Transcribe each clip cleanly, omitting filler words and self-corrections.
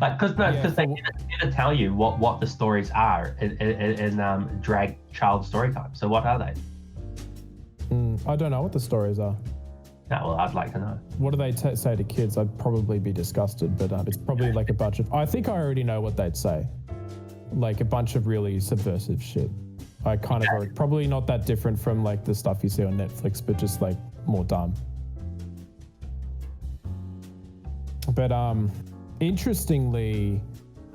Like, because they never tell you what the stories are in drag child story time. So what are they? I don't know what the stories are. No, well, I'd like to know. What do they say to kids? I'd probably be disgusted, but it's probably like a bunch of... I think I already know what they'd say. Like a bunch of really subversive shit. I kind of... Probably not that different from like the stuff you see on Netflix, but just like more dumb. But interestingly,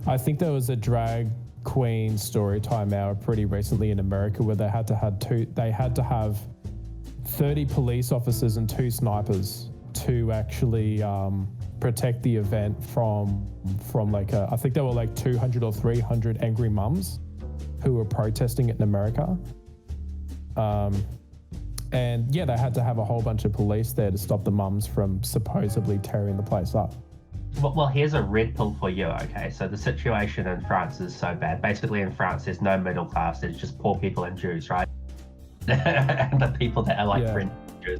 I think there was a drag queen story time hour pretty recently in America where they had to have 30 police officers and 2 snipers to actually protect the event from like I think there were like 200 or 300 angry mums who were protesting it in America. And yeah, they had to have a whole bunch of police there to stop the mums from supposedly tearing the place up. Well, here's a red pill for you, okay? So the situation in France is so bad. Basically in France, there's no middle class. There's just poor people and Jews, right? And the people that are like French Jews.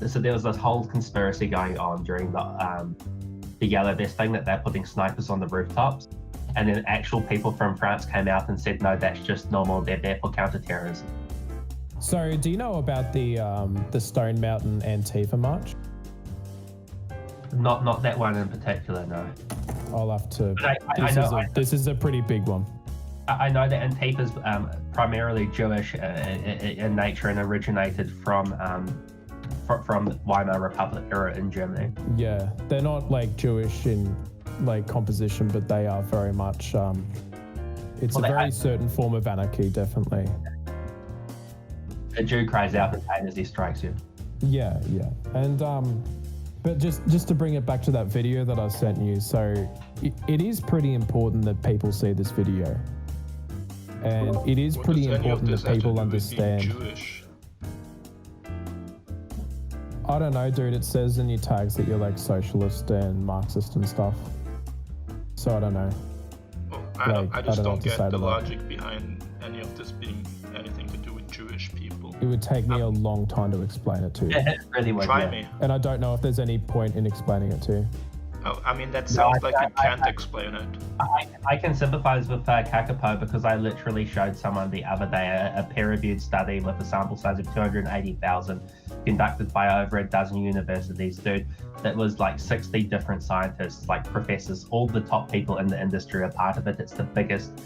So there was this whole conspiracy going on during the yellow vest thing that they're putting snipers on the rooftops. And then actual people from France came out and said, no, that's just normal. They're there for counterterrorism. So do you know about the Stone Mountain Antifa march? Not that one in particular, no. I'll have to. This is a pretty big one. I know that Antifa's primarily Jewish in nature and originated from Weimar Republic era in Germany. Yeah, they're not like Jewish in like composition, but they are very much. It's a very certain form of anarchy, definitely. A Jew cries out in pain as he strikes you. Yeah, and but just to bring it back to that video that I sent you, so it is pretty important that people see this video. And it is pretty important that people understand. Jewish? I don't know, dude. It says in your tags that you're like socialist and Marxist and stuff. So I don't know. Well, I just don't get the logic behind any of this being anything to do with Jewish people. It would take me a long time to explain it to you. It really would. Try me. And I don't know if there's any point in explaining it to you. Oh, I mean, that sounds like you can't explain it. I can sympathize with Kakapo because I literally showed someone the other day a peer-reviewed study with a sample size of 280,000 conducted by over a dozen universities, dude. That was like 60 different scientists, like professors, all the top people in the industry are part of it. It's the biggest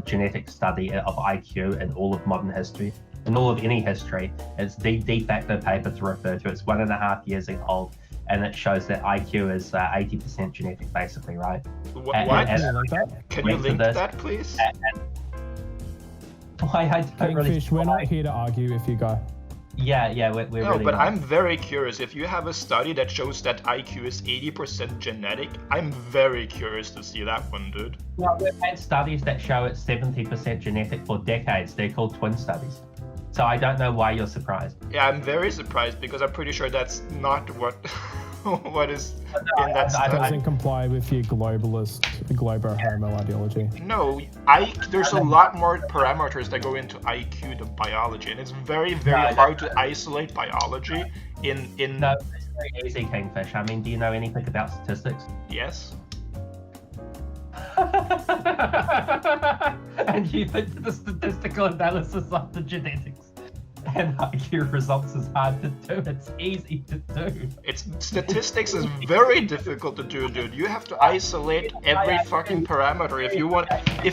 genetic study of IQ in all of modern history, in all of any history. It's the de facto paper to refer to. It's 1.5 years old. And it shows that IQ is 80% genetic, basically, right? What? Can you link that, please? Kingfish, we're not here to argue if you go. Yeah, we're no, really but not. I'm very curious. If you have a study that shows that IQ is 80% genetic, I'm very curious to see that one, dude. Well, we've had studies that show it's 70% genetic for decades. They're called twin studies. So I don't know why you're surprised. Yeah, I'm very surprised because I'm pretty sure that's not what is in that study. It doesn't comply with your globalist, globo-homo ideology. No, there's a lot more parameters that go into IQ than biology, and it's very, very hard to isolate biology in... No, it's very easy, Kingfish. I mean, do you know anything about statistics? Yes. And you think that the statistical analysis of the genetics and IQ results is hard to do? It's easy to do. Statistics is very difficult to do, dude. You have to isolate every fucking parameter. If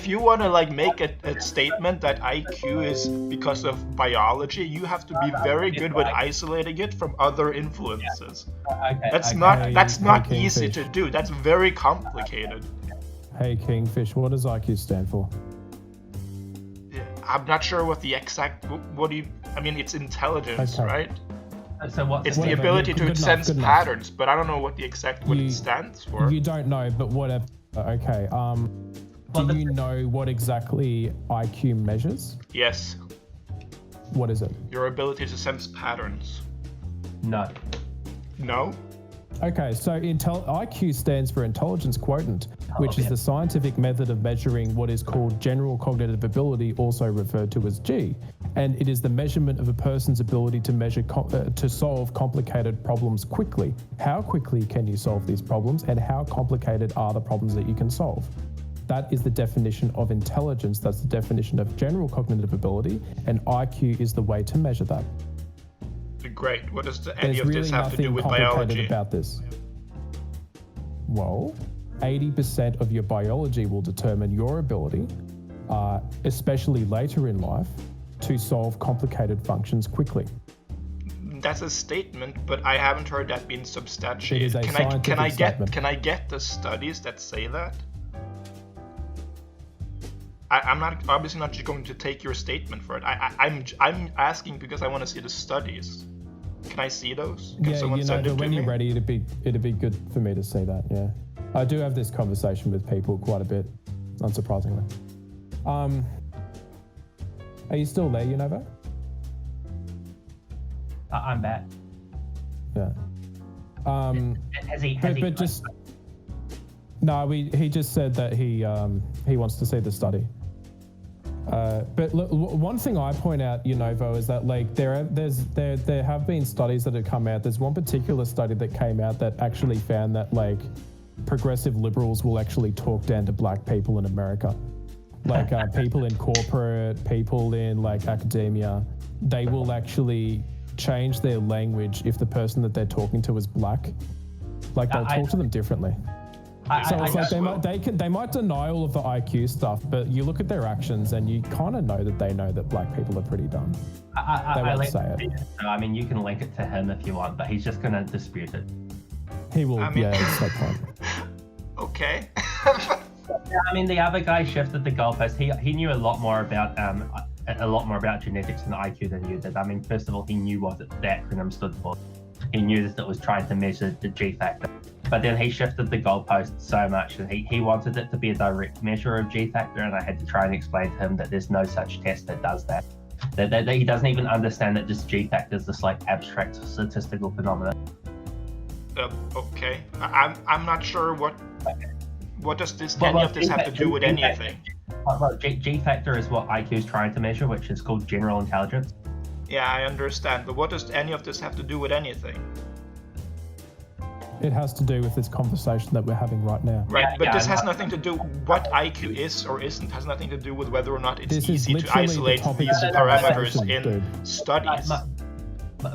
you want to like make a statement that IQ is because of biology, you have to be very good with isolating it from other influences. That's not easy to do. That's very complicated. Hey Kingfish, what does IQ stand for? I'm not sure what the exact. What do you? I mean, it's intelligence, right? So it's the ability to sense patterns, but I don't know what the exact what it stands for. You don't know, but whatever. Okay. Do you know what exactly IQ measures? Yes. What is it? Your ability to sense patterns. No. No? Okay, so IQ stands for intelligence quotient, which is the scientific method of measuring what is called general cognitive ability, also referred to as G. And it is the measurement of a person's ability to to solve complicated problems quickly. How quickly can you solve these problems, and how complicated are the problems that you can solve? That is the definition of intelligence. That's the definition of general cognitive ability, and IQ is the way to measure that. Great. What does any of really this have to do with complicated biology? About this? Well, 80% of your biology will determine your ability, especially later in life, to solve complicated functions quickly. That's a statement, but I haven't heard that being substantiated. It is a scientific statement. Can I get the studies that say that? I'm obviously not just going to take your statement for it. I'm asking because I want to see the studies. Can I see those? Can someone send it to when me? you're ready, it'd be good for me to see that. Yeah, I do have this conversation with people quite a bit, unsurprisingly. Are you still there, Unova? I'm back. Yeah. He just said that he wants to see the study. But look, one thing I point out, Unova, is that like there have been studies that have come out. There's one particular study that came out that actually found that like progressive liberals will actually talk down to black people in America. Like people in corporate, people in like academia, they will actually change their language if the person that they're talking to is black. Like they'll talk to them differently. They might deny all of the IQ stuff, but you look at their actions and you kind of know that they know that black people are pretty dumb. They won't say it. I mean, you can link it to him if you want, but he's just going to dispute it. He will. It's no point. Okay. I mean, the other guy shifted the goalpost. He knew a lot more about genetics and IQ than you did. I mean, first of all, he knew what the acronym stood for. He knew that it was trying to measure the G factor. But then he shifted the goalpost so much that he wanted it to be a direct measure of G factor, and I had to try and explain to him that there's no such test that does that. That he doesn't even understand that just G factor is this like abstract statistical phenomenon. Okay. I'm not sure what does this any of this have to do with anything. Well, G factor is what IQ is trying to measure, which is called general intelligence. Yeah, I understand, but what does any of this have to do with anything? It has to do with this conversation that we're having right now. Right, but this has nothing to do what IQ is or isn't. Has nothing to do with whether or not it's easy to isolate these parameters in studies.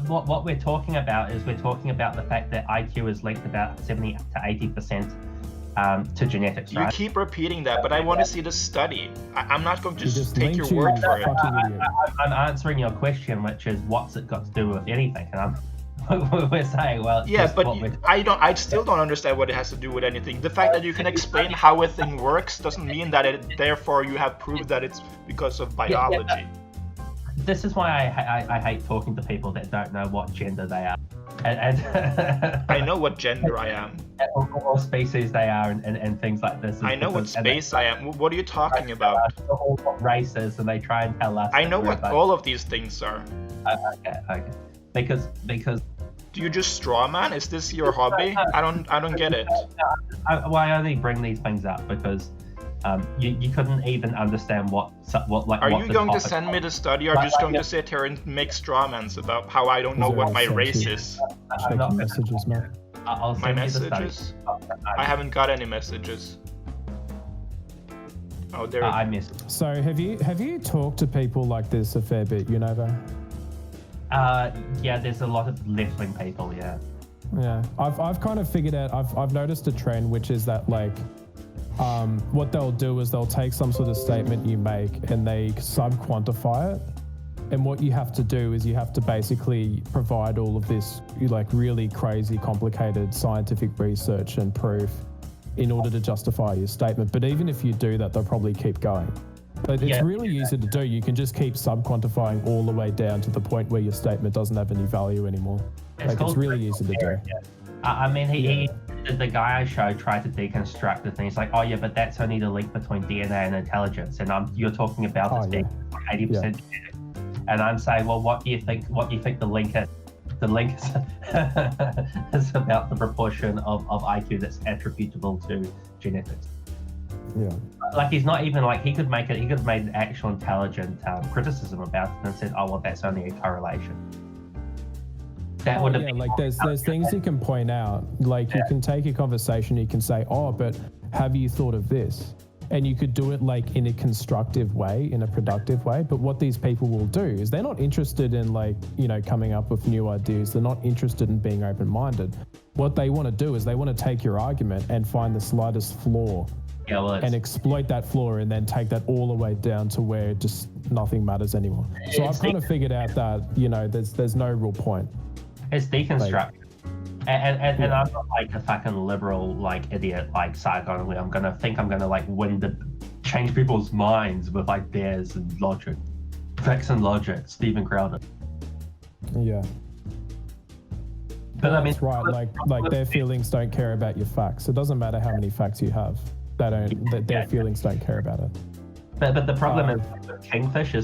What we're talking about is we're talking about the fact that IQ is linked about 70 to 80% to genetics, right? You keep repeating that, but I want to see the study. I'm not going to just take your word for it. I'm answering your question, which is what's it got to do with anything? And we're saying, well, yeah, but I still don't understand what it has to do with anything. The fact that you can explain how a thing works doesn't mean that therefore you have proved that it's because of biology. Yeah. This is why I hate talking to people that don't know what gender they are. And I know what gender I am. Or species they are and things like this. I know what space I am. What are you talking about? What races, and they try and tell us. I know what all of these things are. Okay. Because do you just straw man? Is this your hobby? I don't get it. I only bring these things up because you couldn't even understand what. Are you going to send me the study, or just going to sit here and make strawmans about how I don't know what my race is? Check messages, mate. I'll send my you messages? I haven't got any messages. Oh, there. I missed it. So have you talked to people like this a fair bit, Unova? Yeah, there's a lot of left-wing people. Yeah, I've kind of figured out. I've noticed a trend, which is that like. What they'll do is they'll take some sort of statement you make and they sub-quantify it. And what you have to do is you have to basically provide all of this like really crazy, complicated scientific research and proof in order to justify your statement. But even if you do that, they'll probably keep going. But it's really easy to do. You can just keep sub-quantifying all the way down to the point where your statement doesn't have any value anymore. It's really easy to do. I mean, the guy I showed tried to deconstruct the thing. He's like, oh yeah, but that's only the link between DNA and intelligence, and you're talking about this being 80% genetic. And I'm saying, well, what do you think the link is? The link is about the proportion of IQ that's attributable to genetics. Yeah. like he's not even like he could have made an actual intelligent criticism about it and said, oh well, that's only a correlation. That would have been like there's things you can point out. Like you can take a conversation, you can say, oh, but have you thought of this? And you could do it like in a constructive way, in a productive way. But what these people will do is they're not interested in like, coming up with new ideas. They're not interested in being open-minded. What they want to do is they want to take your argument and find the slightest flaw and exploit that flaw and then take that all the way down to where just nothing matters anymore. So I've kind of figured out that, there's no real point. It's deconstruction. And I'm not like a fucking liberal like idiot like Saigon where I'm gonna like change people's minds with ideas and logic. Facts and logic, Stephen Crowder. Yeah. But I mean, that's right. Like their feelings don't care about your facts. It doesn't matter how many facts you have. Their feelings don't care about it. But the problem is with Kingfish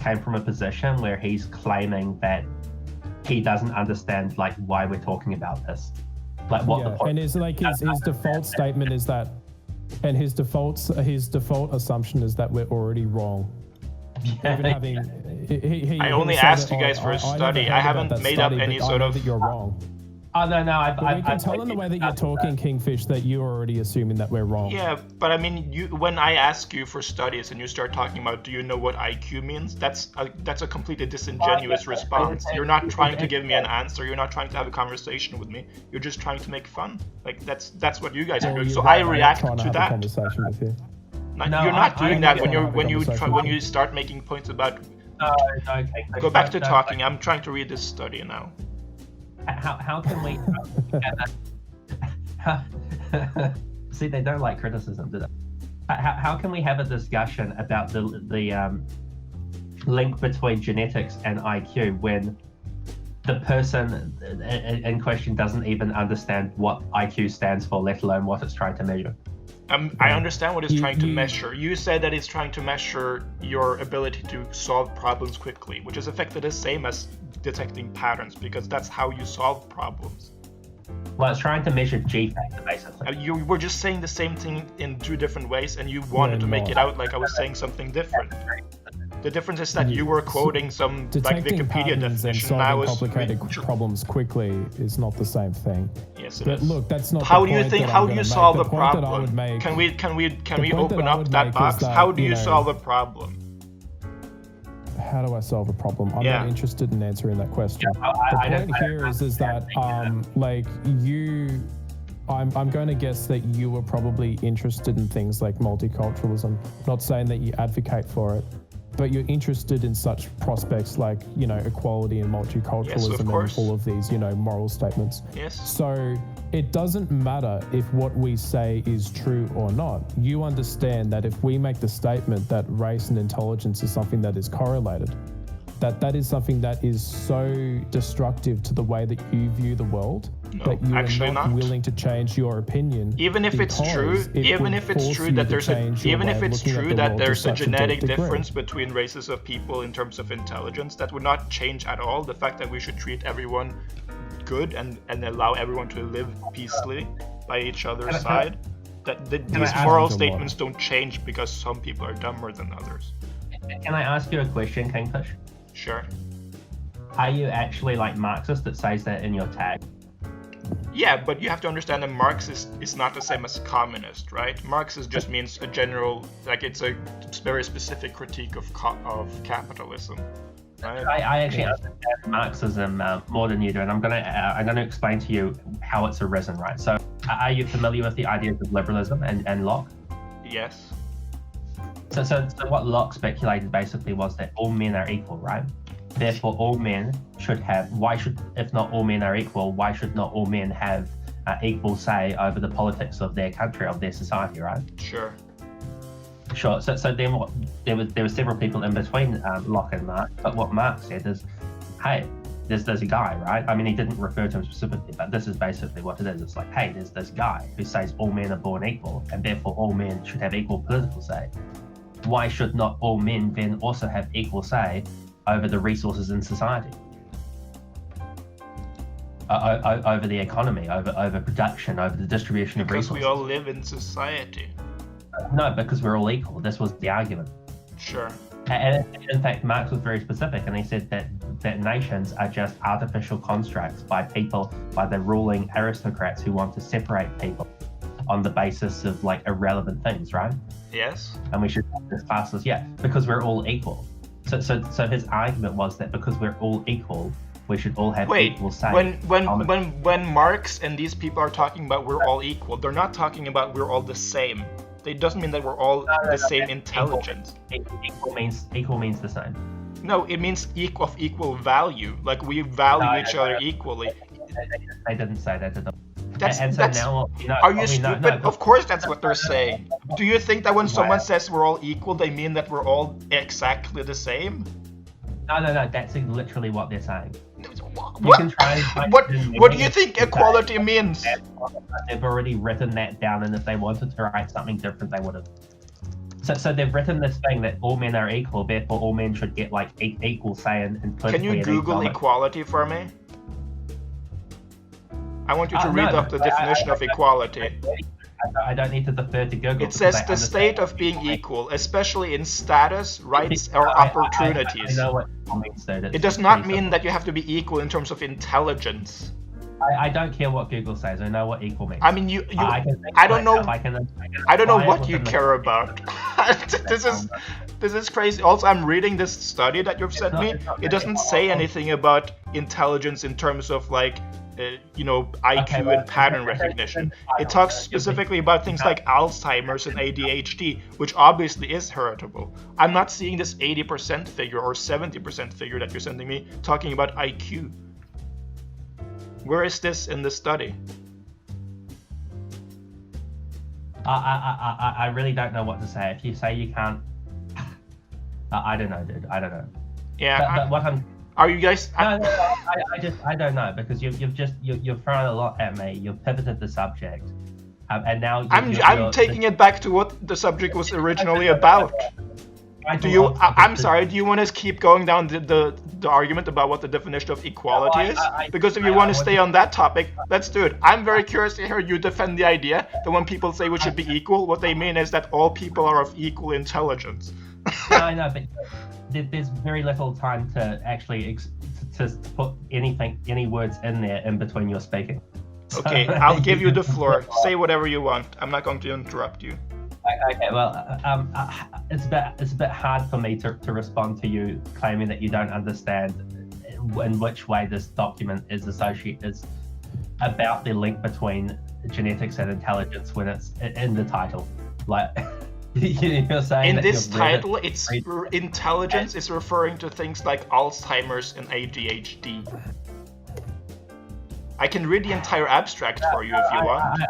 came from a position where he's claiming that he doesn't understand like why we're talking about this. Like what the point. And his default statement is that, and his default assumption is that we're already wrong. Yeah. I only asked you guys for a study. I haven't made up any sort of. That you're wrong. Oh no! I can tell in the way that you're talking, Kingfish, that you're already assuming that we're wrong. Yeah, but I mean, when I ask you for studies and you start talking about, do you know what IQ means? That's a completely disingenuous response. You're not trying to give me an answer. You're not trying to have a conversation with me. You're just trying to make fun. Like that's what you guys are doing. So I react to that. Conversation with you. You're not doing that when you start making points about. Okay. Go back to talking. I'm trying to read this study now. How can we see they don't like criticism, do they? How can we have a discussion about the link between genetics and IQ when the person in question doesn't even understand what IQ stands for, let alone what it's trying to measure? I understand what it's trying to measure. You said that it's trying to measure your ability to solve problems quickly, which is effectively the same as detecting patterns, because that's how you solve problems. Well, it's trying to measure G factor, basically. You were just saying the same thing in two different ways, and you wanted to make it out like I was saying something different. The difference is that you were quoting some like Wikipedia definition. And solving complicated problems quickly is not the same thing. Yes, it but is. Look, that's not. How do you think? How do you solve a problem? Can we open up that box? How do you solve a problem? How do I solve a problem? I'm not interested in answering that question. The point here is that like you. I'm going to guess that you were probably interested in things like multiculturalism. Not saying that you advocate for it, but you're interested in such prospects like, equality and multiculturalism and all of these, moral statements. Yes. So it doesn't matter if what we say is true or not. You understand that if we make the statement that race and intelligence is something that is correlated, that is something that is so destructive to the way that you view the world that you are not willing to change your opinion. Even if it's true, even if it's true that there's a genetic difference between races of people in terms of intelligence, that would not change at all the fact that we should treat everyone good and allow everyone to live peacefully by each other's side. These moral statements don't change because some people are dumber than others. Can I ask you a question, Kingfish? Sure. Are you actually like Marxist that says that in your tag? Yeah, but you have to understand that Marxist is not the same as communist, right? Marxist just means a general, like it's a very specific critique of capitalism. Right? I actually understand Marxism more than you do, and I'm gonna explain to you how it's arisen, right? So, are you familiar with the ideas of liberalism and Locke? Yes. So what Locke speculated basically was that all men are equal, right? Therefore, all men should have. If not all men are equal, why should not all men have equal say over the politics of their country, of their society, right? Sure. So then there were several people in between Locke and Marx, but what Marx said is, hey, there's a guy, right? I mean, he didn't refer to him specifically, but this is basically what it is. It's like, hey, there's this guy who says all men are born equal, and therefore all men should have equal political say. Why should not all men then also have equal say over the resources in society? Over the economy, over production, over the distribution of resources? Because we all live in society. No, because we're all equal. This was the argument. Sure. And in fact, Marx was very specific, and he said that nations are just artificial constructs by the ruling aristocrats who want to separate people on the basis of like irrelevant things, right? Yes. And we should have this classes, because we're all equal. So his argument was that because we're all equal, we should all have equal say. When Marx and these people are talking about we're all equal, they're not talking about we're all the same. It doesn't mean that we're all the same intelligence. Equal means the same. No, it means of equal value. Like we value each other equally. They didn't say that, did they? Are you stupid? Of course that's what they're saying. Do you think that when someone says we're all equal, they mean that we're all exactly the same? No, that's literally what they're saying. What? What do you think equality means? They've already written that down, and if they wanted to write something different, they would have. So they've written this thing that all men are equal, therefore all men should get like equal say in politically. Can you Google equality for me? I want you to read up the definition of equality. I don't need to defer to Google. It says the state of being equal, especially in status, rights, or opportunities. I know what equal means, though. It does not mean that you have to be equal in terms of intelligence. I don't care what Google says. I know what equal means. I mean, I don't know. I don't know what you care about. This is crazy. Also, I'm reading this study that you've sent me. It doesn't say anything about intelligence in terms of like, IQ and pattern recognition. It talks specifically about things like Alzheimer's and ADHD, which obviously is heritable. I'm not seeing this 80% figure or 70% figure that you're sending me talking about IQ. Where is this in the study? I really don't know what to say. If you say you can't, I don't know, dude. I don't know. Yeah. But what I'm. Are you guys? No, I don't know, because you've thrown a lot at me. You've pivoted the subject, and now I'm taking it back to what the subject was originally about. I'm sorry. Do you want to keep going down the argument about what the definition of equality is? Because if you want to stay on that topic, let's do it. I'm very curious to hear you defend the idea that when people say we should be equal, what they mean is that all people are of equal intelligence. No, but there's very little time to actually to put any words in there in between your speaking. So, okay, I'll give you the floor. Say whatever you want. I'm not going to interrupt you. Okay, well, it's a bit hard for me to respond to you claiming that you don't understand in which way this document is about the link between genetics and intelligence when it's in the title. Like, you're saying in this title, it's intelligence is referring to things like Alzheimer's and ADHD. I can read the entire abstract for you if you want.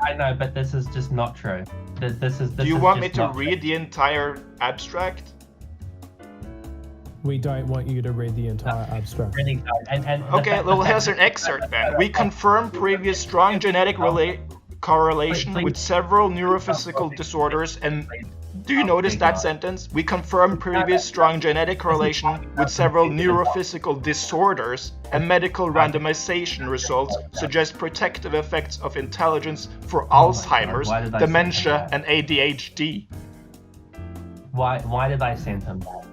I know, but this is just not true. Do you want me to read the entire abstract? We don't want you to read the entire abstract. Okay, well, here's an excerpt then. We confirm previous strong genetic correlation with several neurophysical disorders and... Do you notice that sentence? We confirm previous strong genetic correlation with several neurophysical disorders, and medical randomization results suggest protective effects of intelligence for Alzheimer's, dementia, and ADHD. Why did I send him that?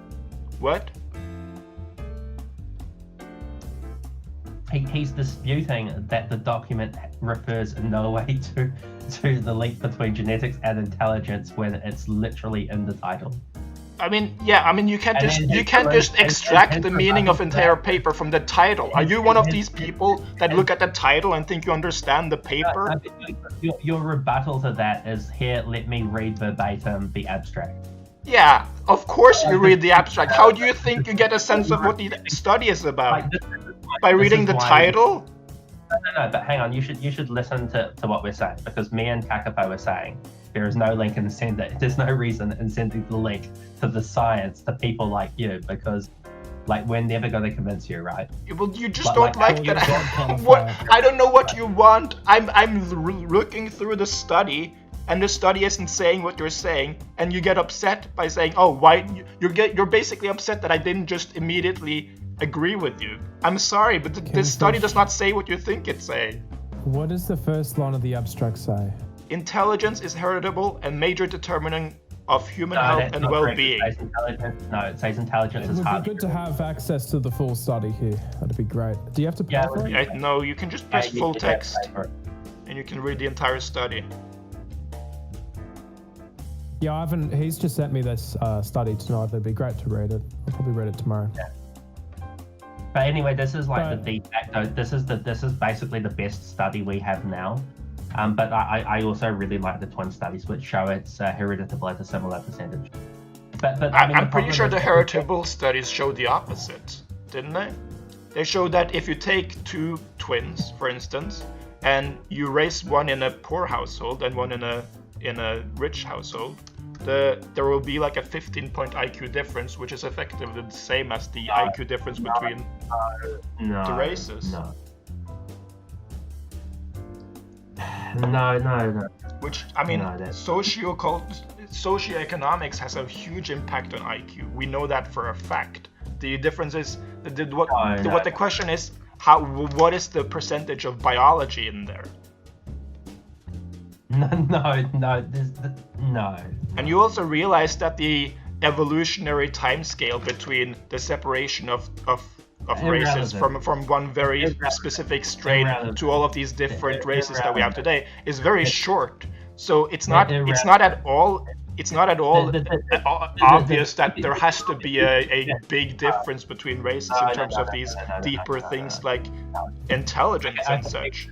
What? He's disputing that the document refers in no way to the link between genetics and intelligence when it's literally in the title. I mean, you can't just extract the meaning of entire paper from the title. Are you one of these people that look at the title and think you understand the paper? Your rebuttal to that is, here, let me read verbatim the abstract. Yeah, of course you read the abstract. How do you think you get a sense of what the study is about? By reading the title? No, but hang on, you should listen to what we're saying, because me and Kakapo are saying there is no link in sending. There's no reason in sending the link to the science to people like you, because we're never going to convince you, right? Well, you just don't like that. What? I don't know what you want. I'm looking through the study, and the study isn't saying what you're saying, and you get upset by saying, "Oh, why?" You're basically upset that I didn't just immediately agree with you. I'm sorry, but this study does not say what you think it's saying. What does the first line of the abstract say? intelligence is heritable and major determinant of human health that's and not correct. well-being. It says intelligence It is would be hard. good to have access to the full study here. That'd be great. Do you have to pay Yeah, for it? Yeah, no, you can just press full you text have to pay for it. and you can read the entire study. Yeah, I haven't. He's just sent me this study tonight. It'd be great to read it. I'll probably read it tomorrow. Yeah. But anyway, this is like But- the de facto. This is basically the best study we have now. But I also really like the twin studies, which show it's heritable at a similar percentage. But I mean, I'm pretty sure the problem is- heritable studies showed the opposite, didn't they? They showed that if you take two twins, for instance, and you raise one in a poor household and one in a rich household, there will be like a 15-point IQ difference, which is effectively the same as the IQ difference between the races. No. Which, I mean, No, that's- socioeconomics has a huge impact on IQ. We know that for a fact. The difference is what the question is, what is the percentage of biology in there? No. And you also realize that the evolutionary timescale between the separation of races from one very specific strain to all of these different races that we have today is very short. So it's not at all obvious that there has to be a big difference between races in terms of these deeper things like intelligence and such.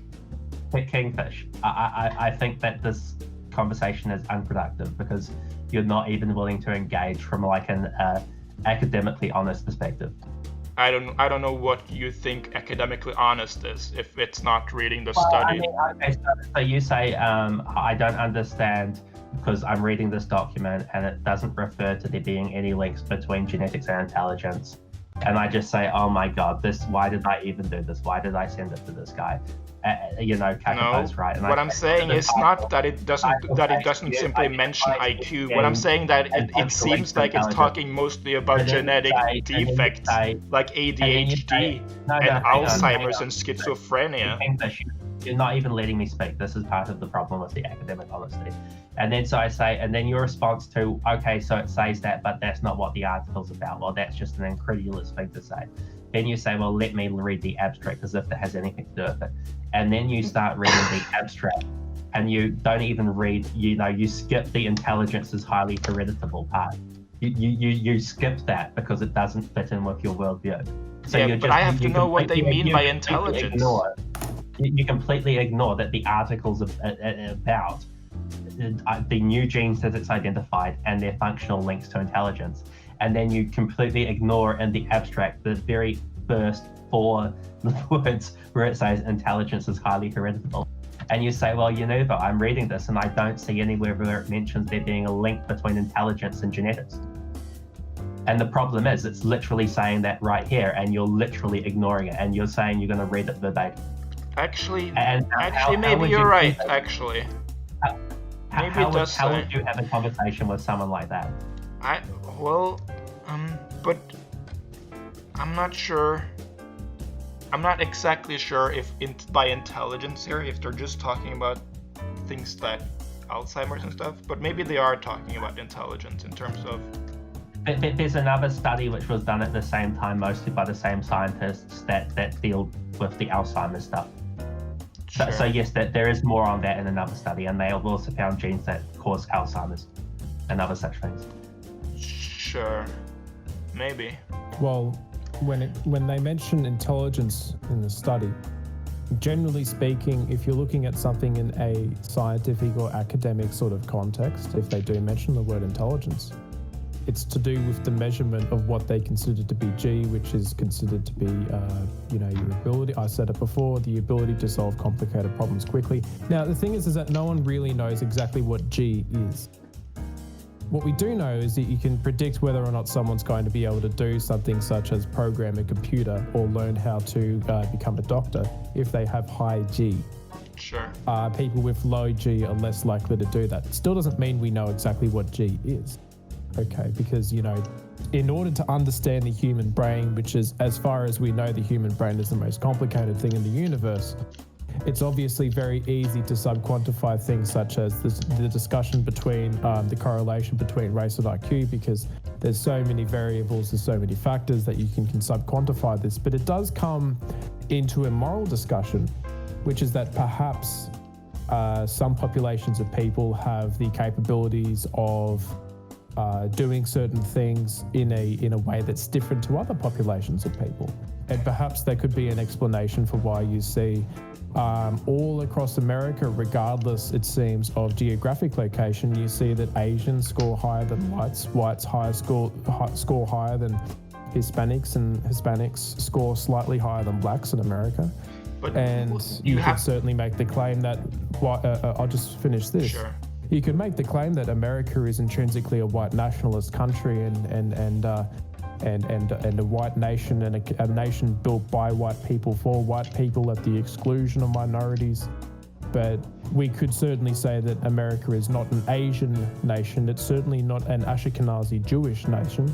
Kingfish, I think that this conversation is unproductive because you're not even willing to engage from like an academically honest perspective. I don't know what you think academically honest is if it's not reading the study. So you say I don't understand because I'm reading this document and it doesn't refer to there being any links between genetics and intelligence, and I just say, oh my god, why did I even do this? Why did I send it to this guy? Kakapo's right. And what I'm saying is not that it doesn't simply mention IQ. What I'm saying that it seems like it's talking mostly about genetic defects like ADHD and Alzheimer's and schizophrenia. You're not even letting me speak. This is part of the problem with the academic honesty. And then so I say, and then your response to, okay, so it says that, but that's not what the article's about. Well, that's just an incredulous thing to say. Then you say, well, let me read the abstract as if it has anything to do with it. And then you start reading the abstract and you don't even read, you skip the intelligence is highly heritable part. You skip that because it doesn't fit in with your worldview. So yeah, but I have to know what they mean by intelligence. You completely ignore that the article's about the new genes that it's identified and their functional links to intelligence. And then you completely ignore in the abstract the very first 4 words where it says intelligence is highly heritable. And you say, well, but I'm reading this and I don't see anywhere where it mentions there being a link between intelligence and genetics. And the problem is it's literally saying that right here and you're literally ignoring it and you're saying you're going to read it verbatim. Actually, how maybe would you're you right, do that? actually. Maybe How it does would say. you have a conversation with someone like that? But I'm not sure. I'm not exactly sure if by intelligence here, if they're just talking about things like Alzheimer's and stuff, but maybe they are talking about intelligence in terms of... There's another study which was done at the same time, mostly by the same scientists that deal with the Alzheimer's stuff. Sure. So yes, there is more on that in another study, and they have also found genes that cause Alzheimer's and other such things. Sure, maybe. Well, when they mention intelligence in the study, generally speaking, if you're looking at something in a scientific or academic sort of context, if they do mention the word intelligence, it's to do with the measurement of what they consider to be G, which is considered to be, your ability. I said it before, the ability to solve complicated problems quickly. Now, the thing is that no one really knows exactly what G is. What we do know is that you can predict whether or not someone's going to be able to do something such as program a computer or learn how to become a doctor if they have high G. Sure. People with low G are less likely to do that. It still doesn't mean we know exactly what G is. Okay, because, in order to understand the human brain, which is, as far as we know, the human brain is the most complicated thing in the universe, it's obviously very easy to sub-quantify things such as the discussion between the correlation between race and IQ, because there's so many variables, there's so many factors that you can sub-quantify this. But it does come into a moral discussion, which is that perhaps some populations of people have the capabilities of doing certain things in a way that's different to other populations of people. And perhaps there could be an explanation for why you see all across America, regardless, it seems, of geographic location, you see that Asians score higher than whites, score higher than Hispanics, and Hispanics score slightly higher than blacks in America. But and you could certainly make the claim that, I'll just finish this. Sure. You could make the claim that America is intrinsically a white nationalist country and a white nation, and a nation built by white people for white people at the exclusion of minorities. But we could certainly say that America is not an Asian nation. It's certainly not an Ashkenazi Jewish nation.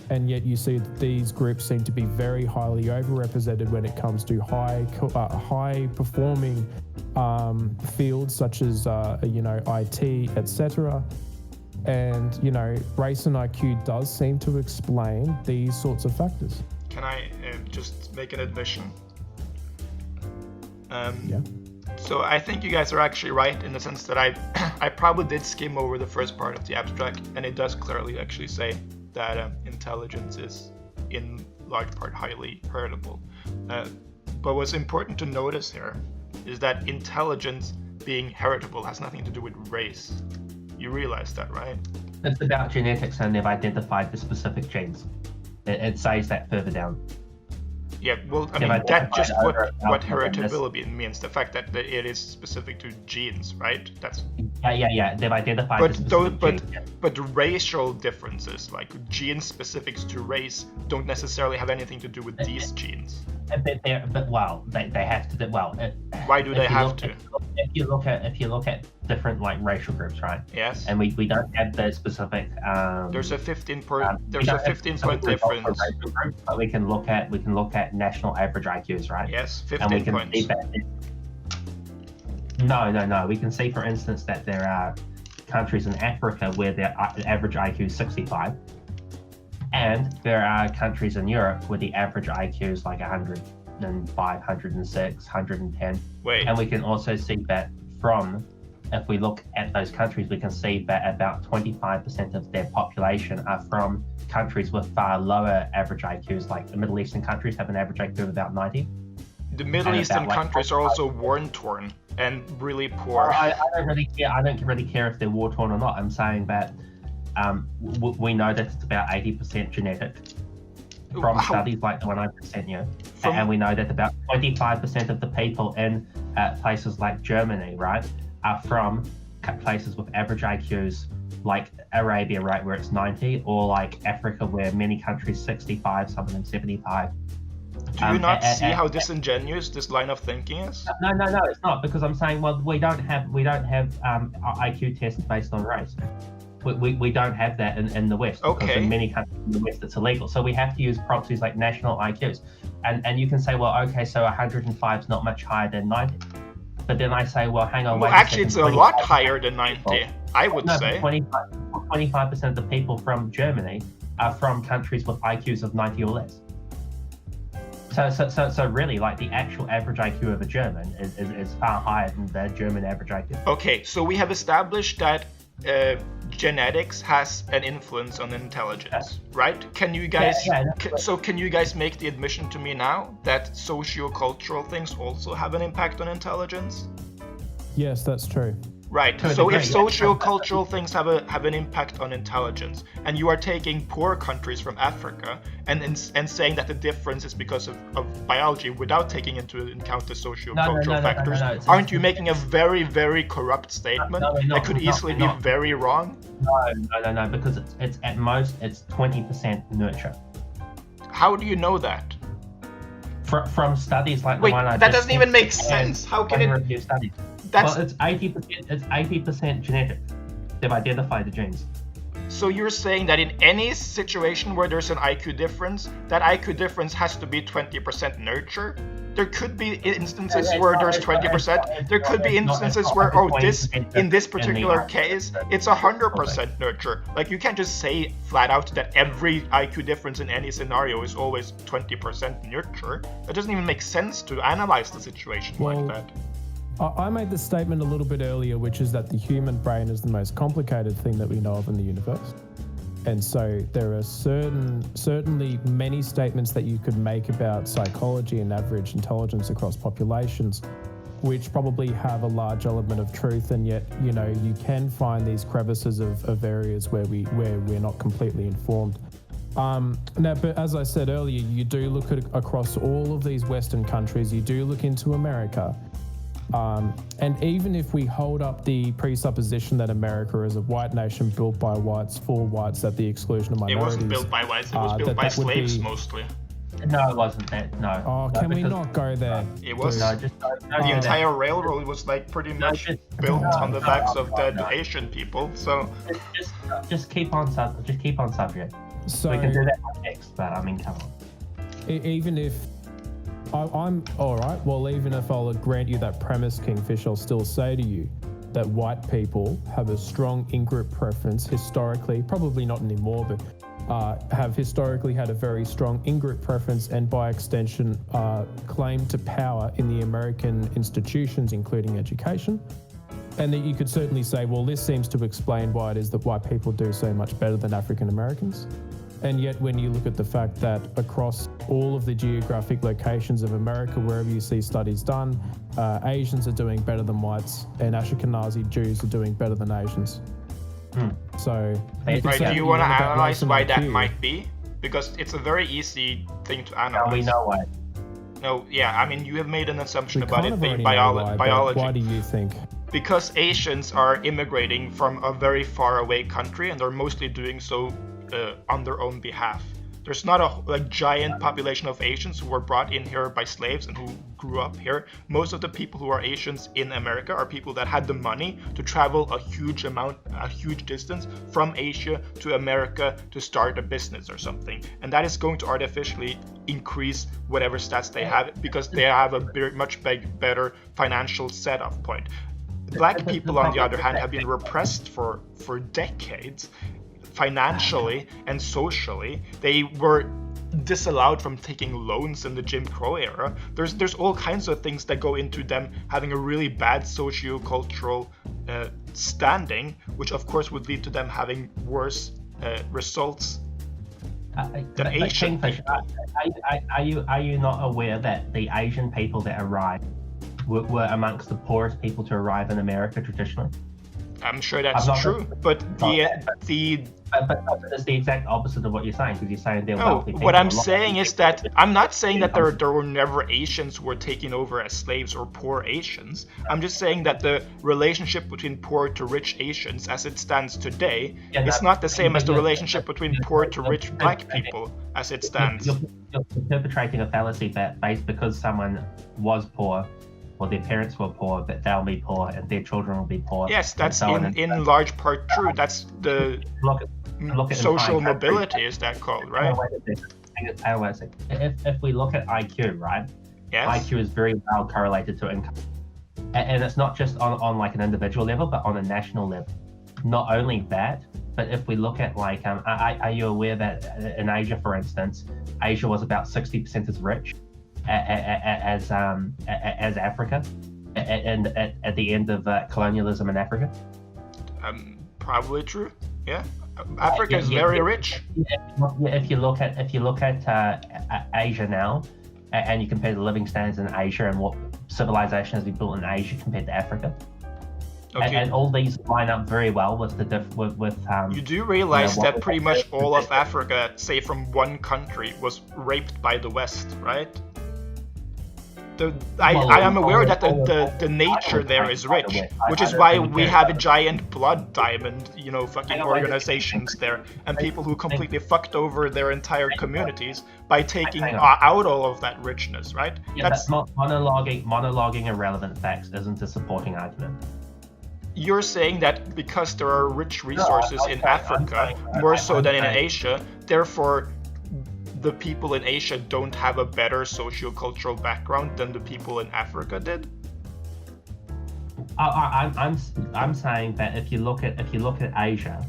And yet you see that these groups seem to be very highly overrepresented when it comes to high performing fields such as IT, etc. And race and IQ does seem to explain these sorts of factors. Can I just make an admission? Yeah. So I think you guys are actually right in the sense that I probably did skim over the first part of the abstract, and it does clearly actually say that intelligence is in large part highly heritable. But what's important to notice here is that intelligence being heritable has nothing to do with race. You realize that, right? It's about genetics, and they've identified the specific genes. It says that further down. Yeah, well, I mean, that's just what heritability means. The fact that it is specific to genes, right? That's yeah. They've identified the specific genes. But racial differences, like gene specifics to race, don't necessarily have anything to do with these genes. They have to. Why do they have to? If you look at different racial groups, right? Yes. And we don't have the specific. There's a 15-point difference. Groups, but we can look at national average IQs, right? Yes, 15 and we can points. See that no. We can see, for instance, that there are countries in Africa where their average IQ is 65. And there are countries in Europe where the average IQ is like 105, 106, 110. Wait. And we can also see that if we look at those countries, we can see that about 25% of their population are from countries with far lower average IQs, like the Middle Eastern countries have an average IQ of about 90. The Middle Eastern countries are also war-torn and really poor. I don't really care. I don't really care if they're war-torn or not. I'm saying that we know that it's about 80% genetic from studies like the one I just sent you. And we know that about 25% of the people in places like Germany, right, are from places with average IQs like Arabia, right, where it's 90, or like Africa, where many countries 65, some of them 75. Do you not see how disingenuous this line of thinking is? No, it's not, because I'm saying, well, we don't have IQ tests based on race. We don't have that in the West, because in many countries in the West it's illegal. So we have to use proxies like national IQs. And you can say, well, okay, so 105 is not much higher than 90. But then I say, well, hang on, well, wait actually, a second, it's a lot higher than 90, I would say. 25% of the people from Germany are from countries with IQs of 90 or less. So really, like, the actual average IQ of a German is far higher than the German average IQ. Okay, so we have established that genetics has an influence on intelligence, right? Can you guys can you guys make the admission to me now that socio-cultural things also have an impact on intelligence? Yes, that's true. Right. So if socio-cultural things have an impact on intelligence, and you are taking poor countries from Africa and saying that the difference is because of biology without taking into account the socio-cultural factors, aren't you making a very, very corrupt statement that could easily be very wrong? No, because it's at most it's 20% nurture. How do you know that? From studies like the one I just that doesn't even make sense. How can it? Studies. Well, it's 80% genetic. They've identified the genes. So you're saying that in any situation where there's an IQ difference, that IQ difference has to be 20% nurture? There could be instances where there's 20%. There could be instances where, in this particular case, it's 100% nurture. Like, you can't just say flat out that every IQ difference in any scenario is always 20% nurture. That doesn't even make sense to analyze the situation like that. I made this statement a little bit earlier, which is that the human brain is the most complicated thing that we know of in the universe. And so there are certainly many statements that you could make about psychology and average intelligence across populations, which probably have a large element of truth. And yet, you can find these crevices of areas where we're not completely informed. Now, but as I said earlier, you do look at across all of these Western countries, you do look into America. And even if we hold up the presupposition that America is a white nation built by whites for whites at the exclusion of minorities. It wasn't built by whites, it was built by slaves mostly. No, it wasn't that, no. Oh, can we not go there? It was. The entire railroad was pretty much built on the backs of dead Asian people, so... Just keep on subject. So, we can do that next, but I mean, come on. Even if... I'm all right. Well, even if I'll grant you that premise, Kingfish, I'll still say to you that white people have a strong in-group preference historically, probably not anymore, but have historically had a very strong in-group preference and by extension claim to power in the American institutions, including education. And that you could certainly say, well, this seems to explain why it is that white people do so much better than African Americans. And yet when you look at the fact that across all of the geographic locations of America, wherever you see studies done, Asians are doing better than whites and Ashkenazi Jews are doing better than Asians. So... do you want to analyze why that might be? Because it's a very easy thing to analyze. We know why. No, yeah, I mean, you have made an assumption about it being biology. Why do you think? Because Asians are immigrating from a very far away country and they're mostly doing so on their own behalf. There's not a giant population of Asians who were brought in here by slaves and who grew up here. Most of the people who are Asians in America are people that had the money to travel a huge distance from Asia to America to start a business or something. And that is going to artificially increase whatever stats they have because they have a much better financial setup point. Black people, on the other hand, have been repressed for decades. Financially and socially, they were disallowed from taking loans in the Jim Crow era. There's all kinds of things that go into them having a really bad socio-cultural standing, which of course would lead to them having worse results than Asian people. Are you not aware that the Asian people that arrived were amongst the poorest people to arrive in America traditionally? I'm sure that's true, but it's the exact opposite of what you're saying, because you're saying they're wealthy people. What I'm saying is that I'm not saying that there were never Asians who were taken over as slaves or poor Asians. I'm just saying that the relationship between poor to rich Asians as it stands today is not the same as the relationship between poor to rich black people as it stands. You're perpetrating a fallacy that because someone was poor, or their parents were poor, that they'll be poor and their children will be poor. Yes, that's in large part true. That's the look at social mobility, is that called, right? If we look at IQ, right? Yes. IQ is very well correlated to income. And it's not just on like an individual level, but on a national level. Not only that, but if we look at like, are you aware that in Asia, for instance, Asia was about 60% as rich as Africa, and at the end of colonialism in Africa? Probably true. Yeah, Africa is very rich. If you look at Asia now, and you compare the living standards in Asia and what civilization has been built in Asia compared to Africa, and all these line up very well with you do realize that pretty much all of Africa, say from one country, was raped by the West, right? I am aware that the nature there is rich, which is why we have a giant blood diamond, fucking organizations there, and people who completely fucked over their entire communities by taking out all of that richness, right? Yeah, that's monologuing irrelevant facts isn't a supporting argument. You're saying that because there are rich resources in Africa, more so than in Asia, therefore the people in Asia don't have a better socio-cultural background than the people in Africa did? I'm saying that if you look at Asia,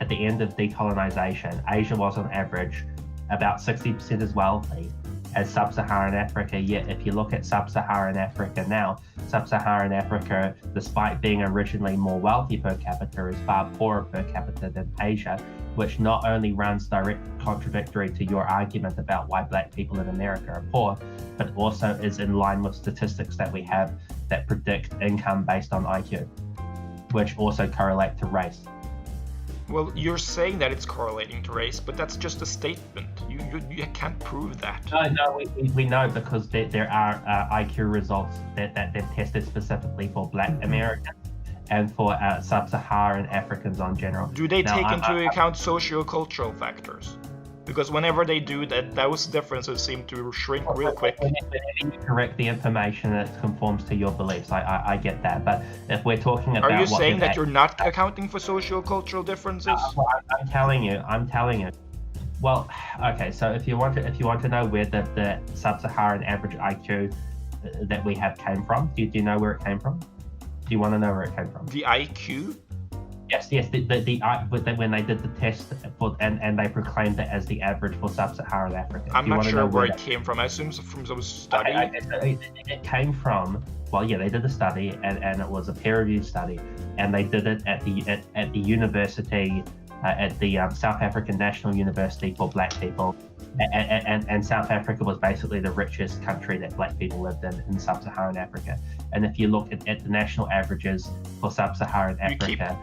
at the end of decolonization, Asia was on average about 60% as wealthy as sub-Saharan Africa. Yet if you look at sub-Saharan Africa now, sub-Saharan Africa, despite being originally more wealthy per capita, is far poorer per capita than Asia, which not only runs direct contradictory to your argument about why black people in America are poor, but also is in line with statistics that we have that predict income based on IQ, which also correlate to race. Well, you're saying that it's correlating to race, but that's just a statement. You can't prove that. No, we know because there are IQ results that they've tested specifically for black Americans and for sub-Saharan Africans in general. Do they take into account socio-cultural factors? Because whenever they do that, those differences seem to shrink real quick. Whenever you correct the information that conforms to your beliefs, I get that. But if we're talking about... Are you saying that you're not accounting for socio-cultural differences? I'm telling you. Well, okay, so if you want to know where the sub-Saharan average IQ that we have came from, do you know where it came from? Do you want to know where it came from? The IQ? Yes. When they did the test and they proclaimed it as the average for sub-Saharan Africa. I'm not sure where it came from. I assume from some study. It came from, well, yeah, they did a study and it was a peer-reviewed study, and they did it at the university, at the South African National University for Black people, and South Africa was basically the richest country that Black people lived in sub-Saharan Africa. And if you look at the national averages for sub-Saharan Africa.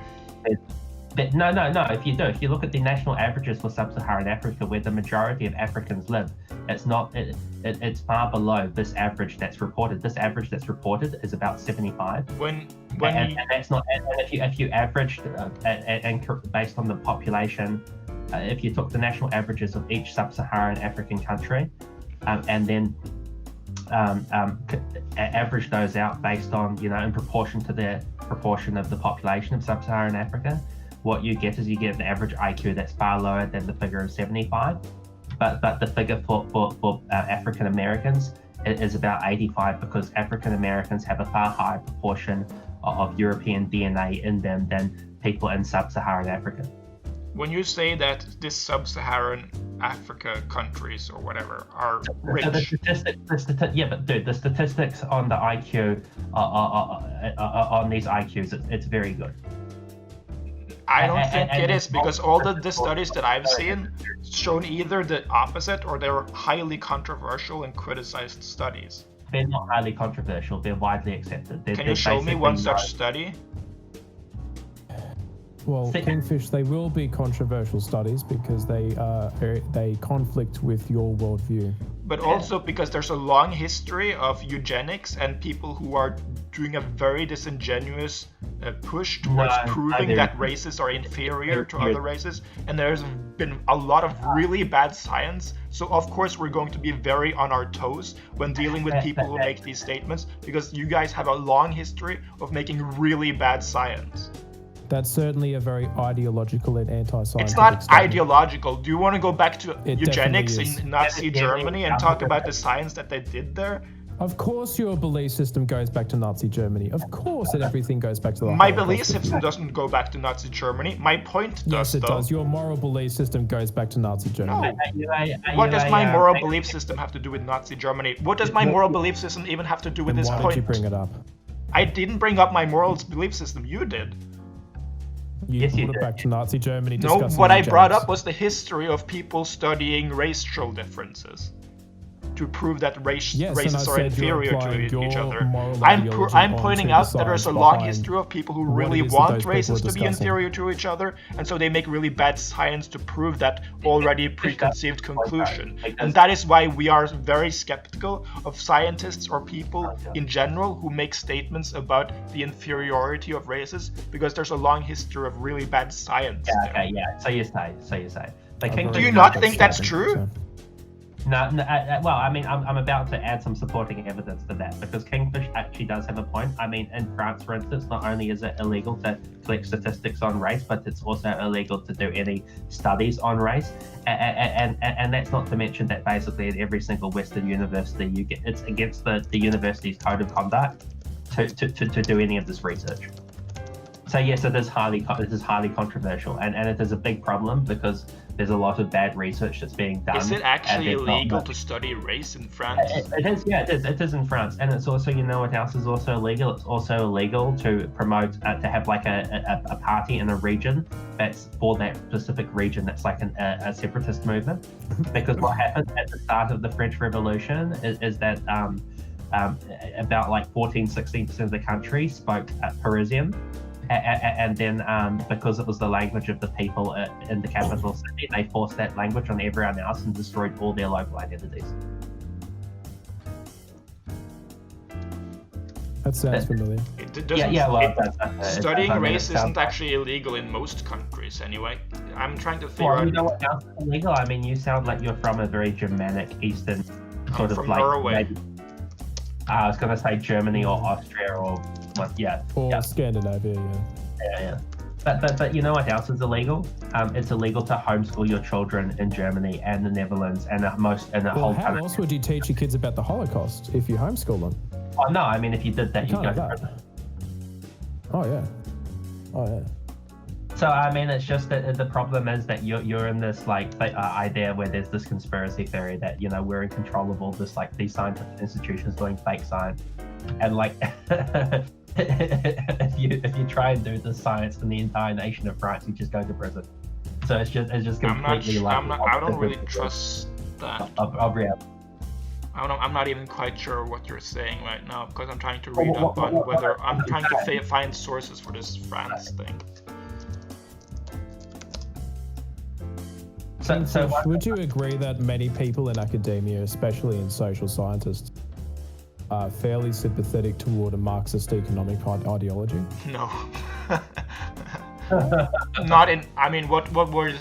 But no. If you look at the national averages for sub-Saharan Africa, where the majority of Africans live, it's far below this average that's reported. This average that's reported is about 75. And that's not. And if you averaged and based on the population, if you took the national averages of each sub-Saharan African country, and then average those out based on, in proportion to the proportion of the population of sub-Saharan Africa, what you get is you get an average IQ that's far lower than the figure of 75, but the figure for African Americans is about 85, because African Americans have a far higher proportion of European DNA in them than people in sub-Saharan Africa. When you say that this sub-Saharan Africa countries or whatever are rich, the statistics on the IQ on these IQs, it's very good. I don't think it is, because all the studies that I've seen shown either the opposite or they're highly controversial and criticized studies. They're not highly controversial. They're widely accepted. Can you show me one such study? Well, Kingfish, they will be controversial studies because they conflict with your worldview. But also because there's a long history of eugenics and people who are doing a very disingenuous push towards proving that races are inferior to other races. And there's been a lot of really bad science. So of course we're going to be very on our toes when dealing with people who make these statements, because you guys have a long history of making really bad science. That's certainly a very ideological and anti-scientific It's not statement. ideological. Do you want to go back to It eugenics definitely in Nazi Germany and talk about the science that they did there? Of course your belief system goes back to Nazi Germany. Of course everything goes back to the My Holocaust. belief system doesn't go back to Nazi Germany. My point does, Yes, it though. does. Your moral belief system goes back to Nazi Germany. No. What does my moral belief system have to do with Nazi Germany? What does my moral belief system even have to do with Then this why point? did you bring it up? I didn't bring up my moral belief system. You did. You Yes, you put it did. back to Nazi Germany. No, discussing what I brought eugenics. up was the history of people studying racial differences to prove that Yes, and I races are said you're inferior applying to each your other. moral I'm ideology pointing onto out the that there's a science long behind history of people who what really it is that want those people races are to be discussing. inferior to each other, and so they make really bad science to prove that already preconceived conclusion. And that is why we are very skeptical of scientists or people in general who make statements about the inferiority of races, because there's a long history of really bad science. Yeah, there. okay, yeah. So you say. But I'm King, Do very you not good think that's statement, true? so. Well, I mean, I'm about to add some supporting evidence to that because Kingfish actually does have a point. I mean, in France, for instance, not only is it illegal to collect statistics on race, but it's also illegal to do any studies on race. And that's not to mention that basically at every single Western university, it's against the university's code of conduct to do any of this research. So yes, it is highly controversial, and it is a big problem because there's a lot of bad research that's being done. Is it actually illegal to study race in France? It is, yeah, it is in France, and it's also, you know what else is also illegal? It's also illegal to promote, to have like a party in a region that's for that specific region that's like a separatist movement. Because what happened at the start of the French Revolution is that about like 14-16% of the country spoke Parisian. And then because it was the language of the people in the capital city, they forced that language on everyone else and destroyed all their local identities. That sounds familiar. Studying race isn't actually illegal in most countries anyway. I'm trying to figure out... You know what else is illegal? I mean, you sound like you're from a very Germanic, Eastern sort of like... Norway. Maybe, I was going to say Germany or Austria or what? Yeah. Or Scandinavia, yeah. But you know what else is illegal? It's illegal to homeschool your children in Germany and the Netherlands and whole how else would you teach your kids about the Holocaust if you homeschool them? Oh no, I mean if you did that, you'd go to prison. Oh yeah. So I mean, it's just that the problem is that you're in this like idea where there's this conspiracy theory that, you know, we're in control of all this, like these scientific institutions doing fake science, and like if you try and do the science in the entire nation of France, you just go to prison. So it's just completely I don't really trust that. Of reality. I'm not even quite sure what you're saying right now because I'm trying to read up on whether I'm trying to find sources for this France thing. So would you agree that many people in academia, especially in social scientists, are fairly sympathetic toward a Marxist economic ideology? No. Not in. I mean, what we're